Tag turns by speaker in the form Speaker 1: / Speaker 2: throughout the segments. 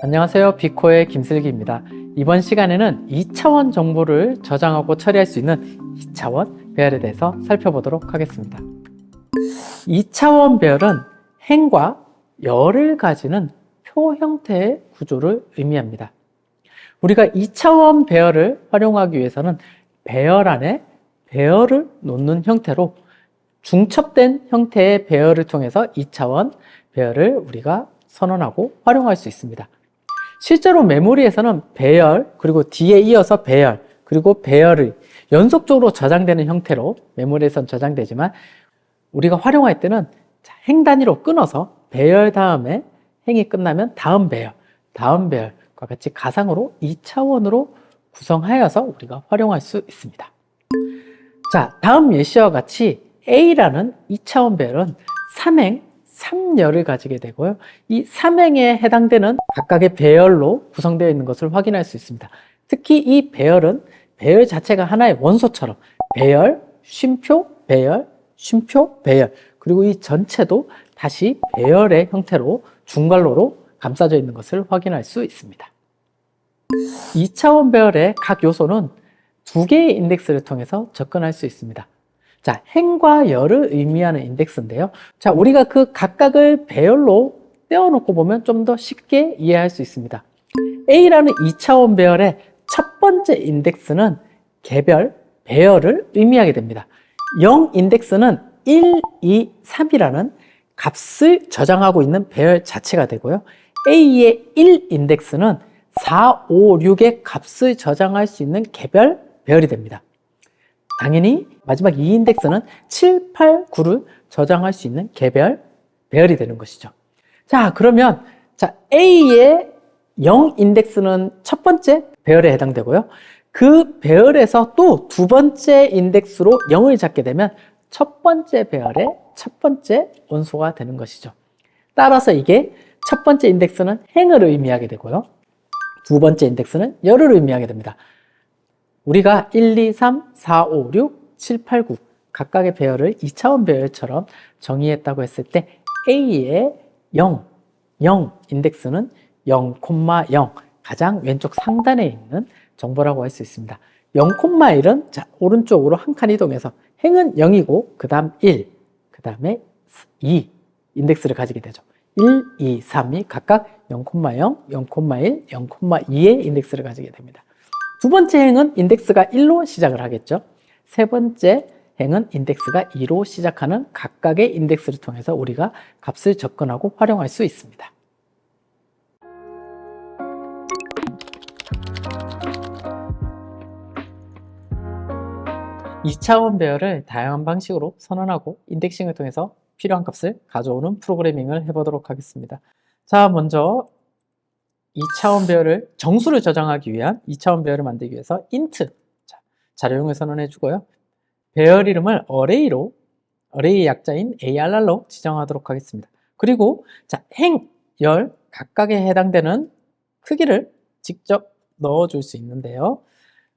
Speaker 1: 안녕하세요. 비코의 김슬기입니다. 이번 시간에는 2차원 정보를 저장하고 처리할 수 있는 2차원 배열에 대해서 살펴보도록 하겠습니다. 2차원 배열은 행과 열을 가지는 표 형태의 구조를 의미합니다. 우리가 2차원 배열을 활용하기 위해서는 배열 안에 배열을 놓는 형태로 중첩된 형태의 배열을 통해서 2차원 배열을 우리가 선언하고 활용할 수 있습니다. 실제로 메모리에서는 배열, 그리고 뒤에 이어서 배열, 그리고 배열이 연속적으로 저장되는 형태로 메모리에선 저장되지만 우리가 활용할 때는 행 단위로 끊어서 배열 다음에 행이 끝나면 다음 배열과 같이 가상으로 2차원으로 구성하여서 우리가 활용할 수 있습니다. 자, 다음 예시와 같이 A라는 2차원 배열은 3행, 3열을 가지게 되고요. 이 3행에 해당되는 각각의 배열로 구성되어 있는 것을 확인할 수 있습니다. 특히 이 배열은 배열 자체가 하나의 원소처럼 배열, 쉼표, 배열, 쉼표, 배열, 그리고 이 전체도 다시 배열의 형태로 중괄호로 감싸져 있는 것을 확인할 수 있습니다. 2차원 배열의 각 요소는 두 개의 인덱스를 통해서 접근할 수 있습니다. 자, 행과 열을 의미하는 인덱스인데요. 자, 우리가 그 각각을 배열로 떼어놓고 보면 좀 더 쉽게 이해할 수 있습니다. A라는 2차원 배열의 첫 번째 인덱스는 개별, 배열을 의미하게 됩니다. 0 인덱스는 1, 2, 3이라는 값을 저장하고 있는 배열 자체가 되고요. A의 1 인덱스는 4, 5, 6의 값을 저장할 수 있는 개별 배열이 됩니다. 당연히 마지막 2 인덱스는 7, 8, 9를 저장할 수 있는 개별 배열이 되는 것이죠. 자, 그러면 A의 0 인덱스는 첫 번째 배열에 해당되고요. 그 배열에서 또 두 번째 인덱스로 0을 잡게 되면 첫 번째 배열의 첫 번째 원소가 되는 것이죠. 따라서 이게 첫 번째 인덱스는 행을 의미하게 되고요. 두 번째 인덱스는 열을 의미하게 됩니다. 우리가 1, 2, 3, 4, 5, 6, 7, 8, 9 각각의 배열을 2차원 배열처럼 정의했다고 했을 때 A의 0 인덱스는 0,0 가장 왼쪽 상단에 있는 정보라고 할 수 있습니다. 0,1은 오른쪽으로 한 칸 이동해서 행은 0이고 그 다음 1, 그 다음에 2 인덱스를 가지게 되죠. 1, 2, 3이 각각 0,0, 0,1, 0,2의 인덱스를 가지게 됩니다. 두 번째 행은 인덱스가 1로 시작을 하겠죠. 세 번째 행은 인덱스가 2로 시작하는 각각의 인덱스를 통해서 우리가 값을 접근하고 활용할 수 있습니다. (2차원) 배열을 다양한 방식으로 선언하고 인덱싱을 통해서 필요한 값을 가져오는 프로그래밍을 해보도록 하겠습니다. 자, 먼저 2차원 배열을 정수를 저장하기 위한 2차원 배열을 만들기 위해서 int 자료용을 선언해 주고요. 배열 이름을 어레이의 약자인 ARR로 지정하도록 하겠습니다. 그리고 행, 열 각각에 해당되는 크기를 직접 넣어줄 수 있는데요.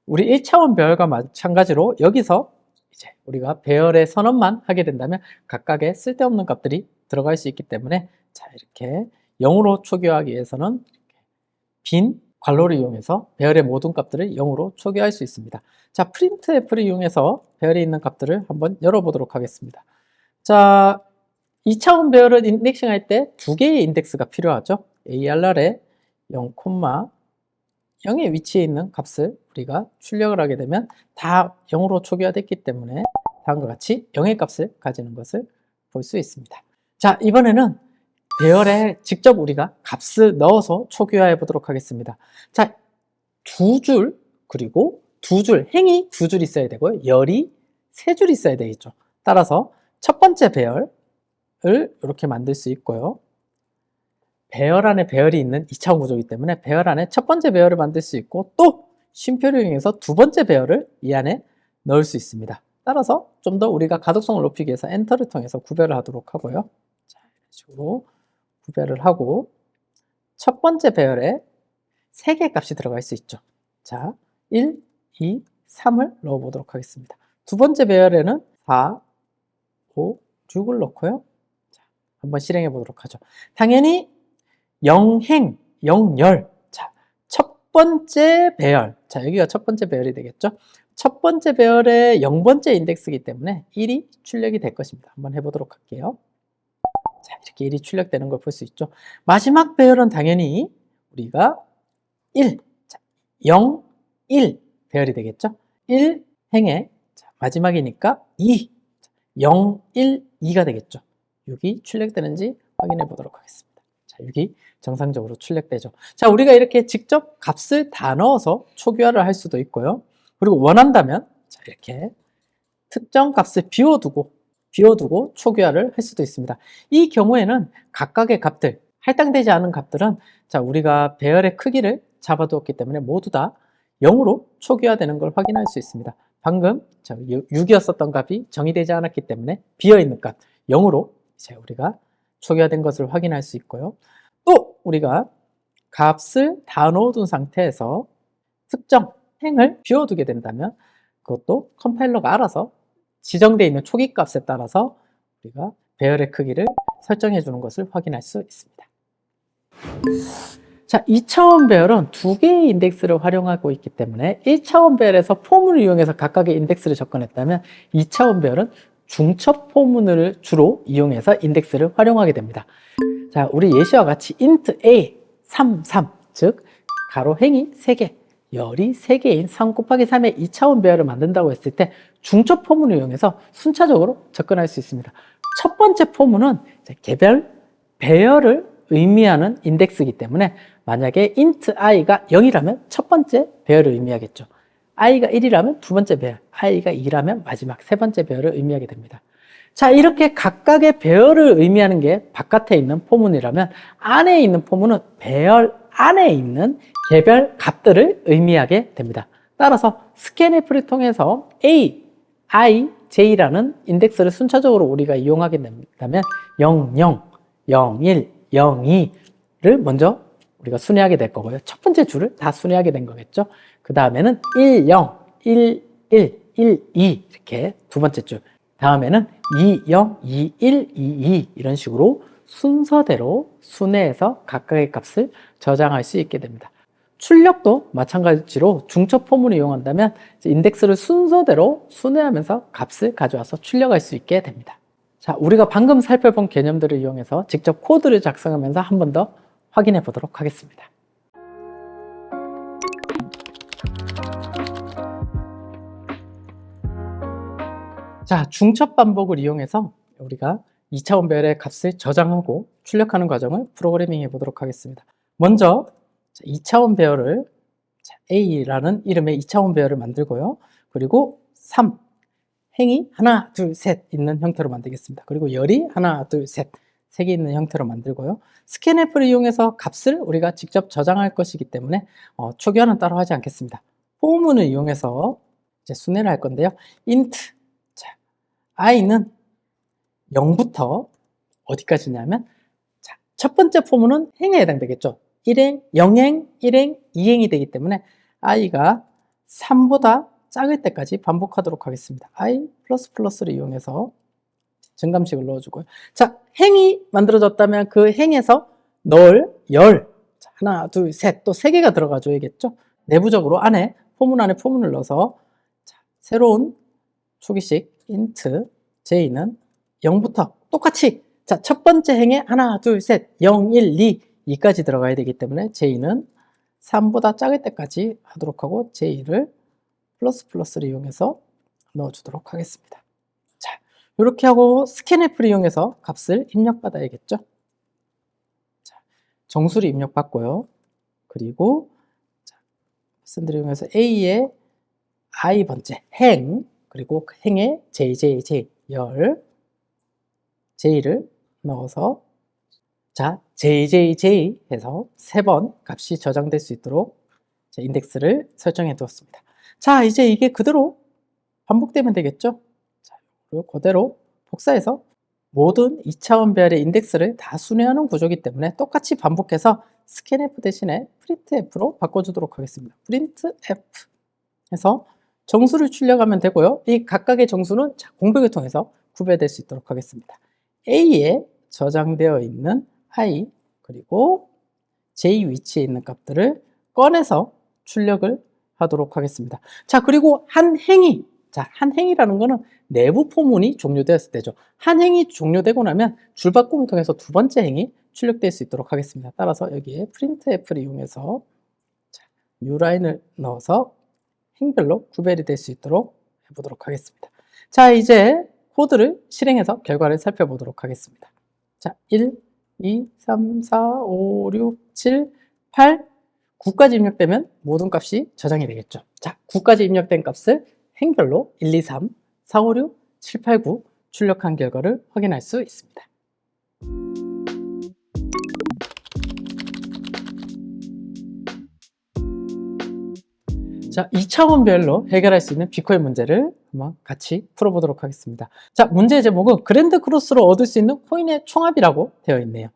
Speaker 1: 우리 1차원 배열과 마찬가지로 여기서 이제 우리가 배열의 선언만 하게 된다면 각각의 쓸데없는 값들이 들어갈 수 있기 때문에 이렇게 0으로 초기화하기 위해서는 빈 괄호를 이용해서 배열의 모든 값들을 0으로 초기화할 수 있습니다. 자, printf를 이용해서 배열에 있는 값들을 한번 열어보도록 하겠습니다. 자, 2차원 배열을 인덱싱 할 때 두 개의 인덱스가 필요하죠. ARR의 0,0의 위치에 있는 값을 우리가 출력을 하게 되면 다 0으로 초기화됐기 때문에 다음과 같이 0의 값을 가지는 것을 볼 수 있습니다. 자, 이번에는 배열에 직접 우리가 값을 넣어서 초기화해 보도록 하겠습니다. 자, 두 줄, 그리고 두 줄, 행이 두 줄 있어야 되고요. 열이 세 줄 있어야 되겠죠. 따라서 첫 번째 배열을 이렇게 만들 수 있고요. 배열 안에 배열이 있는 2차원 구조이기 때문에 배열 안에 첫 번째 배열을 만들 수 있고 또 쉼표를 이용해서 두 번째 배열을 이 안에 넣을 수 있습니다. 따라서 좀 더 우리가 가독성을 높이기 위해서 엔터를 통해서 구별을 하도록 하고요. 자, 이런 식으로 구별을 하고 첫 번째 배열에 3개의 값이 들어갈 수 있죠. 자, 1, 2, 3을 넣어보도록 하겠습니다. 두 번째 배열에는 4, 5, 6을 넣고요. 자, 한번 실행해 보도록 하죠. 당연히 0행, 0, 열. 자, 첫 번째 배열. 자, 여기가 첫 번째 배열이 되겠죠? 첫 번째 배열의 0번째 인덱스이기 때문에 1이 출력이 될 것입니다. 한번 해보도록 할게요. 자, 이렇게 1이 출력되는 걸 볼 수 있죠. 마지막 배열은 당연히 우리가 1, 자, 0, 1 배열이 되겠죠. 1 행의 마지막이니까 2, 0, 1, 2가 되겠죠. 6이 출력되는지 확인해 보도록 하겠습니다. 자, 6이 정상적으로 출력되죠. 자, 우리가 이렇게 직접 값을 다 넣어서 초기화를 할 수도 있고요. 그리고 원한다면 자, 이렇게 특정 값을 비워두고 초기화를 할 수도 있습니다. 이 경우에는 각각의 값들, 할당되지 않은 값들은 자, 우리가 배열의 크기를 잡아두었기 때문에 모두 다 0으로 초기화되는 걸 확인할 수 있습니다. 방금 6이었었던 값이 정의되지 않았기 때문에 비어있는 값 0으로 이제 우리가 초기화된 것을 확인할 수 있고요. 또 우리가 값을 다 넣어둔 상태에서 특정 행을 비워두게 된다면 그것도 컴파일러가 알아서 지정되어 있는 초기 값에 따라서 우리가 배열의 크기를 설정해 주는 것을 확인할 수 있습니다. 자, 2차원 배열은 두 개의 인덱스를 활용하고 있기 때문에 1차원 배열에서 포문을 이용해서 각각의 인덱스를 접근했다면 2차원 배열은 중첩 포문을 주로 이용해서 인덱스를 활용하게 됩니다. 자, 우리 예시와 같이 int a 3, 3, 즉 가로 행이 3개, 열이 3개인 3 곱하기 3의 2차원 배열을 만든다고 했을 때 중첩 포문을 이용해서 순차적으로 접근할 수 있습니다. 첫 번째 포문은 개별 배열을 의미하는 인덱스이기 때문에 만약에 int i가 0이라면 첫 번째 배열을 의미하겠죠. i가 1이라면 두 번째 배열, i가 2라면 마지막 세 번째 배열을 의미하게 됩니다. 자, 이렇게 각각의 배열을 의미하는 게 바깥에 있는 포문이라면 안에 있는 포문은 배열 안에 있는 개별 값들을 의미하게 됩니다. 따라서 scanf를 통해서 a, i, j라는 인덱스를 순차적으로 우리가 이용하게 된다면 0, 0, 0, 1, 0, 2를 먼저 우리가 순회하게 될 거고요. 첫 번째 줄을 다 순회하게 된 거겠죠. 그 다음에는 1, 0, 1, 1, 1, 2 이렇게 두 번째 줄. 다음에는 2, 0, 2, 1, 2, 2 이런 식으로 순서대로 순회해서 각각의 값을 저장할 수 있게 됩니다. 출력도 마찬가지로 중첩 포문을 이용한다면 인덱스를 순서대로 순회하면서 값을 가져와서 출력할 수 있게 됩니다. 자, 우리가 방금 살펴본 개념들을 이용해서 직접 코드를 작성하면서 한 번 더 확인해 보도록 하겠습니다. 자, 중첩 반복을 이용해서 우리가 2차원 배열의 값을 저장하고 출력하는 과정을 프로그래밍 해 보도록 하겠습니다. 먼저 2차원 배열을 A라는 이름의 2차원 배열을 만들고요. 그리고 3 행이 하나, 둘, 셋 있는 형태로 만들겠습니다. 그리고 열이 하나, 둘, 셋, 3개 있는 형태로 만들고요. scanf를 이용해서 값을 우리가 직접 저장할 것이기 때문에 초기화는 따로 하지 않겠습니다. 포문을 이용해서 이제 순회를 할 건데요. int 자, i는 0부터 어디까지냐면 자, 첫 번째 포문은 행에 해당되겠죠. 1행, 0행, 1행, 2행이 되기 때문에 i가 3보다 작을 때까지 반복하도록 하겠습니다. i ++를 이용해서 증감식을 넣어주고요. 자, 행이 만들어졌다면 그 행에서 넣을 열 자, 하나, 둘, 셋, 또 3개가 들어가줘야겠죠. 내부적으로 안에 포문 안에 포문을 넣어서 자, 새로운 초기식 int j는 0부터 똑같이 자, 첫 번째 행에 하나, 둘, 셋, 0, 1, 2, 2까지 들어가야 되기 때문에 j는 3보다 작을 때까지 하도록 하고 j를 ++를 이용해서 넣어주도록 하겠습니다. 자, 이렇게 하고 scanf를 이용해서 값을 입력받아야겠죠. 자, 정수를 입력받고요. 그리고 버튼들을 이용해서 A의 i번째 행 그리고 행의 JJJ 열 J를 넣어서 자, JJJ 해서 3번 값이 저장될 수 있도록 인덱스를 설정해 두었습니다. 자, 이제 이게 그대로 반복되면 되겠죠? 자, 그리고 그대로 복사해서 모든 2차원 배열의 인덱스를 다 순회하는 구조이기 때문에 똑같이 반복해서 scanf 대신에 printf로 바꿔주도록 하겠습니다. printf 해서 정수를 출력하면 되고요. 이 각각의 정수는 공백을 통해서 구별될 수 있도록 하겠습니다. A에 저장되어 있는 i 그리고 J 위치에 있는 값들을 꺼내서 출력을 하도록 하겠습니다. 자, 그리고 한 행이, 자, 한 행이라는 거는 내부 포문이 종료되었을 때죠. 한 행이 종료되고 나면 줄바꿈을 통해서 두 번째 행이 출력될 수 있도록 하겠습니다. 따라서 여기에 printf를 이용해서 뉴라인을 넣어서 행별로 구별이 될 수 있도록 해보도록 하겠습니다. 자, 이제 코드를 실행해서 결과를 살펴보도록 하겠습니다. 자, 1, 2, 3, 4, 5, 6, 7, 8, 9까지 입력되면 모든 값이 저장이 되겠죠. 자, 9까지 입력된 값을 행별로 1, 2, 3, 4, 5, 6, 7, 8, 9 출력한 결과를 확인할 수 있습니다. 자, 2차원별로 해결할 수 있는 비코의 문제를 한번 같이 풀어보도록 하겠습니다. 자, 문제의 제목은 그랜드 크로스로 얻을 수 있는 코인의 총합이라고 되어 있네요.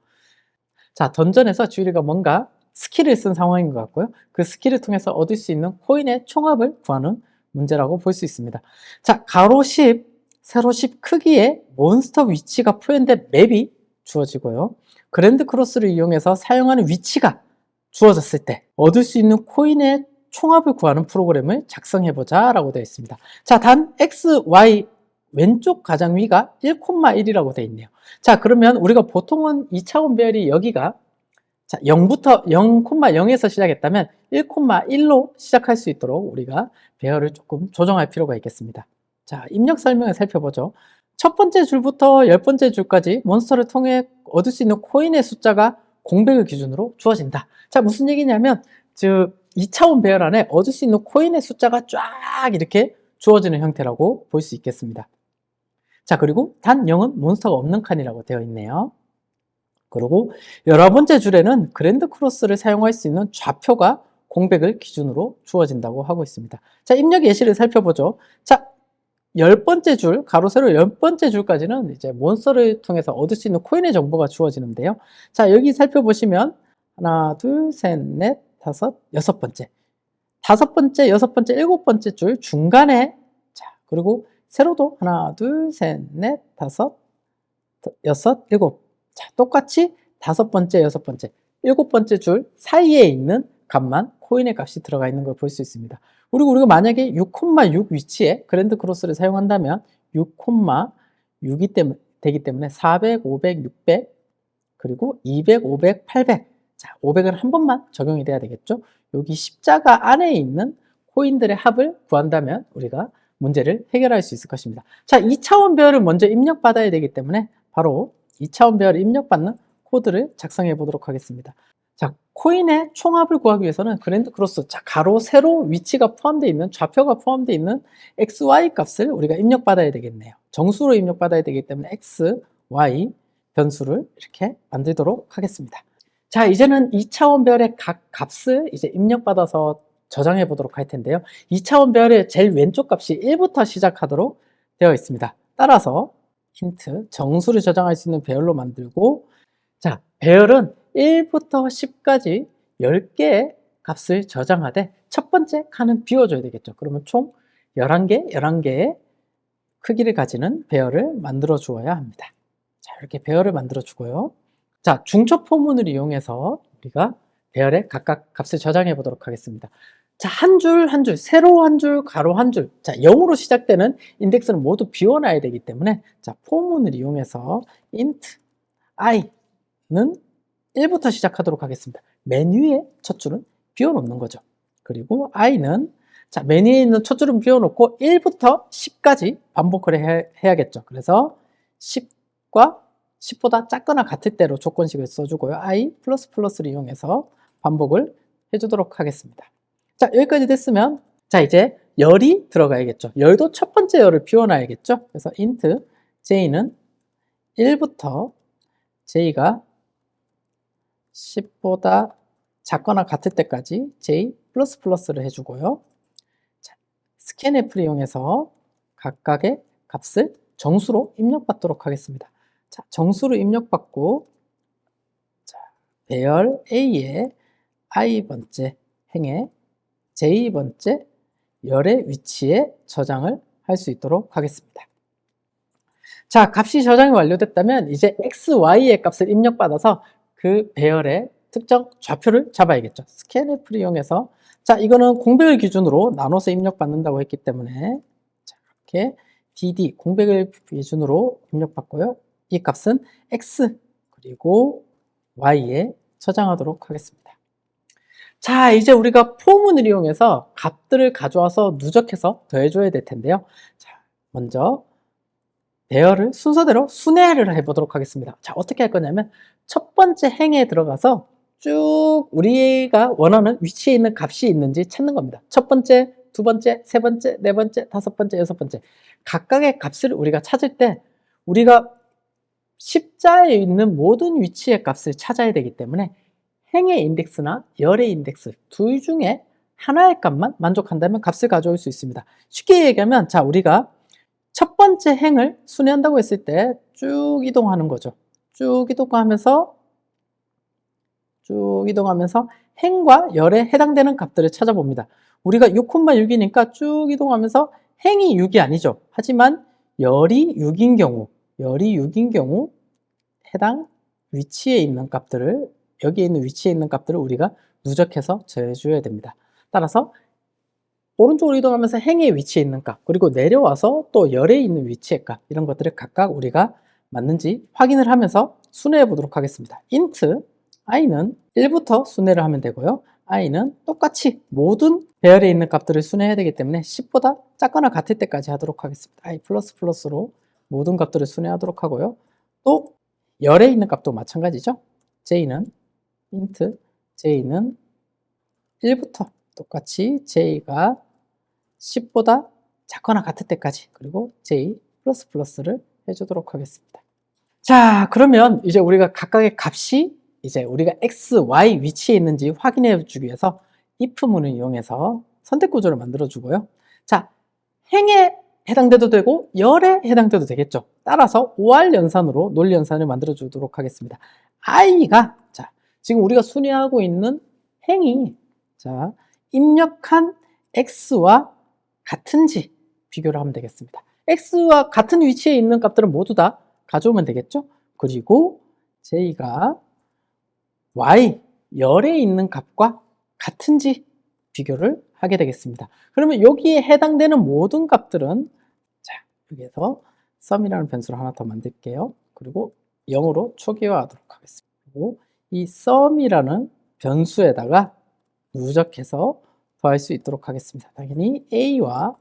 Speaker 1: 자, 던전에서 주일이가 뭔가 스킬을 쓴 상황인 것 같고요. 그 스킬을 통해서 얻을 수 있는 코인의 총합을 구하는 문제라고 볼 수 있습니다. 자, 가로 10, 세로 10 크기의 몬스터 위치가 표현된 맵이 주어지고요. 그랜드 크로스를 이용해서 사용하는 위치가 주어졌을 때 얻을 수 있는 코인의 총합을 구하는 프로그램을 작성해보자 라고 되어 있습니다. 자, 단 x, y 왼쪽 가장 위가 1,1이라고 되어 있네요. 자, 그러면 우리가 보통은 2차원 배열이 여기가 자, 0부터 0,0에서 시작했다면 1,1로 시작할 수 있도록 우리가 배열을 조금 조정할 필요가 있겠습니다. 자, 입력 설명을 살펴보죠. 첫 번째 줄부터 10번째 줄까지 몬스터를 통해 얻을 수 있는 코인의 숫자가 공백을 기준으로 주어진다. 자, 무슨 얘기냐면 즉 2차원 배열 안에 얻을 수 있는 코인의 숫자가 쫙 이렇게 주어지는 형태라고 볼 수 있겠습니다. 자, 그리고 단 0은 몬스터가 없는 칸이라고 되어 있네요. 그리고 11번째 줄에는 그랜드 크로스를 사용할 수 있는 좌표가 공백을 기준으로 주어진다고 하고 있습니다. 자, 입력 예시를 살펴보죠. 자, 10번째 줄, 가로 세로 10번째 줄까지는 이제 몬스터를 통해서 얻을 수 있는 코인의 정보가 주어지는데요. 자, 여기 살펴보시면 하나, 둘, 셋, 넷, 다섯, 여섯 번째. 다섯 번째, 여섯 번째, 일곱 번째 줄 중간에 자, 그리고 세로도 하나, 둘, 셋, 넷, 다섯, 여섯, 일곱. 자, 똑같이 다섯 번째, 여섯 번째, 일곱 번째 줄 사이에 있는 값만 코인의 값이 들어가 있는 걸 볼 수 있습니다. 그리고 우리가 만약에 6,6 위치에 그랜드 크로스를 사용한다면 6,6이 되기 때문에 400, 500, 600 그리고 200, 500, 800 자, 500은 한 번만 적용이 돼야 되겠죠. 여기 십자가 안에 있는 코인들의 합을 구한다면 우리가 문제를 해결할 수 있을 것입니다. 자, 2차원 배열을 먼저 입력받아야 되기 때문에 바로 2차원 배열을 입력받는 코드를 작성해 보도록 하겠습니다. 자, 코인의 총합을 구하기 위해서는 그랜드 크로스, 자, 가로, 세로 위치가 포함되어 있는, 좌표가 포함되어 있는 x, y 값을 우리가 입력받아야 되겠네요. 정수로 입력받아야 되기 때문에 x, y 변수를 이렇게 만들도록 하겠습니다. 자, 이제는 2차원 배열의 각 값을 이제 입력받아서 저장해 보도록 할 텐데요. 2차원 배열의 제일 왼쪽 값이 1부터 시작하도록 되어 있습니다. 따라서 힌트, 정수를 저장할 수 있는 배열로 만들고 자, 배열은 1부터 10까지 10개의 값을 저장하되 첫 번째 칸은 비워줘야 되겠죠. 그러면 총 11개, 11개의 크기를 가지는 배열을 만들어 주어야 합니다. 자, 이렇게 배열을 만들어 주고요. 자, 중첩 포문을 이용해서 우리가 배열의 각각 값을 저장해 보도록 하겠습니다. 자, 한 줄 한 줄, 세로 한 줄, 가로 한 줄. 자, 0으로 시작되는 인덱스는 모두 비워놔야 되기 때문에 자, 포문을 이용해서 int i는 1부터 시작하도록 하겠습니다. 맨 위에 첫 줄은 비워놓는 거죠. 그리고 i는 자, 맨 위에 있는 첫 줄은 비워놓고 1부터 10까지 반복을 해야겠죠. 그래서 10과 10보다 작거나 같을 때로 조건식을 써주고요. i ++를 이용해서 반복을 해주도록 하겠습니다. 자, 여기까지 됐으면 자, 이제 열이 들어가야겠죠. 열도 첫 번째 열을 비워놔야겠죠. 그래서 int j는 1부터 j가 10보다 작거나 같을 때까지 j ++를 해주고요. 자, scanf를 이용해서 각각의 값을 정수로 입력받도록 하겠습니다. 자, 정수로 입력받고 자, 배열 A의 i번째 행에 j번째 열의 위치에 저장을 할 수 있도록 하겠습니다. 자, 값이 저장이 완료됐다면 이제 x, y의 값을 입력받아서 그 배열의 특정 좌표를 잡아야겠죠. scanf를 이용해서 자, 이거는 공백을 기준으로 나눠서 입력받는다고 했기 때문에 자, 이렇게 dd 공백을 기준으로 입력받고요. 이 값은 x 그리고 y에 저장하도록 하겠습니다. 자, 이제 우리가 포문을 이용해서 값들을 가져와서 누적해서 더해줘야 될 텐데요. 자, 먼저 배열을 순서대로 순회를 해보도록 하겠습니다. 자, 어떻게 할 거냐면 첫 번째 행에 들어가서 쭉 우리가 원하는 위치에 있는 값이 있는지 찾는 겁니다. 첫 번째, 두 번째, 세 번째, 네 번째, 다섯 번째, 여섯 번째 각각의 값을 우리가 찾을 때 우리가 십자에 있는 모든 위치의 값을 찾아야 되기 때문에 행의 인덱스나 열의 인덱스 둘 중에 하나의 값만 만족한다면 값을 가져올 수 있습니다. 쉽게 얘기하면 자, 우리가 첫 번째 행을 순회한다고 했을 때 쭉 이동하는 거죠. 쭉 이동하면서 행과 열에 해당되는 값들을 찾아봅니다. 우리가 6,6이니까 쭉 이동하면서 행이 6이 아니죠. 하지만 열이 6인 경우 해당 위치에 있는 값들을 여기에 있는 위치에 있는 값들을 우리가 누적해서 더해줘야 됩니다. 따라서 오른쪽으로 이동하면서 행의 위치에 있는 값 그리고 내려와서 또 열에 있는 위치의 값 이런 것들을 각각 우리가 맞는지 확인을 하면서 순회해 보도록 하겠습니다. int i는 1부터 순회를 하면 되고요. i는 똑같이 모든 배열에 있는 값들을 순회해야 되기 때문에 10보다 작거나 같을 때까지 하도록 하겠습니다. i ++로 모든 값들을 순회하도록 하고요. 또 열에 있는 값도 마찬가지죠. j는 int j는 1부터 똑같이 j가 10보다 작거나 같을 때까지 그리고 j++를 해주도록 하겠습니다. 자, 그러면 이제 우리가 각각의 값이 이제 우리가 x, y 위치에 있는지 확인해 주기 위해서 if문을 이용해서 선택 구조를 만들어 주고요. 자, 행에 해당돼도 되고 열에 해당돼도 되겠죠. 따라서 OR 연산으로 논리 연산을 만들어 주도록 하겠습니다. i가 자, 지금 우리가 순회하고 있는 행이 자, 입력한 x와 같은지 비교를 하면 되겠습니다. x와 같은 위치에 있는 값들은 모두 다 가져오면 되겠죠. 그리고 j가 y 열에 있는 값과 같은지 비교를 하게 되겠습니다. 그러면 여기에 해당되는 모든 값들은 자, 여기에서 sum이라는 변수를 하나 더 만들게요. 그리고 0으로 초기화하도록 하겠습니다. 그리고 이 sum이라는 변수에다가 누적해서 더할 수 있도록 하겠습니다. 당연히 a와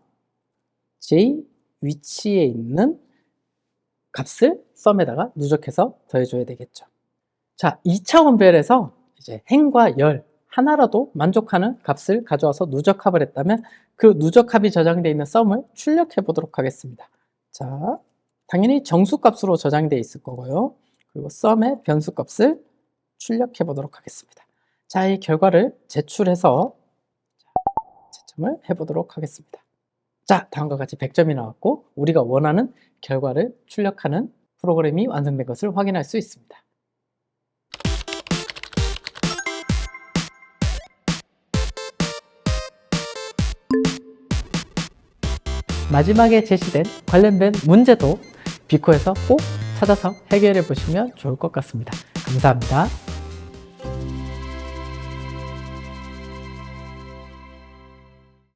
Speaker 1: j 위치에 있는 값을 sum에다가 누적해서 더해줘야 되겠죠. 자, 2차원 배열에서 이제 행과 열 하나라도 만족하는 값을 가져와서 누적합을 했다면 그 누적합이 저장되어 있는 sum을 출력해 보도록 하겠습니다. 자, 당연히 정수값으로 저장되어 있을 거고요. 그리고 sum의 변수값을 출력해 보도록 하겠습니다. 자, 이 결과를 제출해서 채점을 해보도록 하겠습니다. 자, 다음과 같이 100점이 나왔고 우리가 원하는 결과를 출력하는 프로그램이 완성된 것을 확인할 수 있습니다. 마지막에 제시된 관련된 문제도 비코에서 꼭 찾아서 해결해 보시면 좋을 것 같습니다. 감사합니다.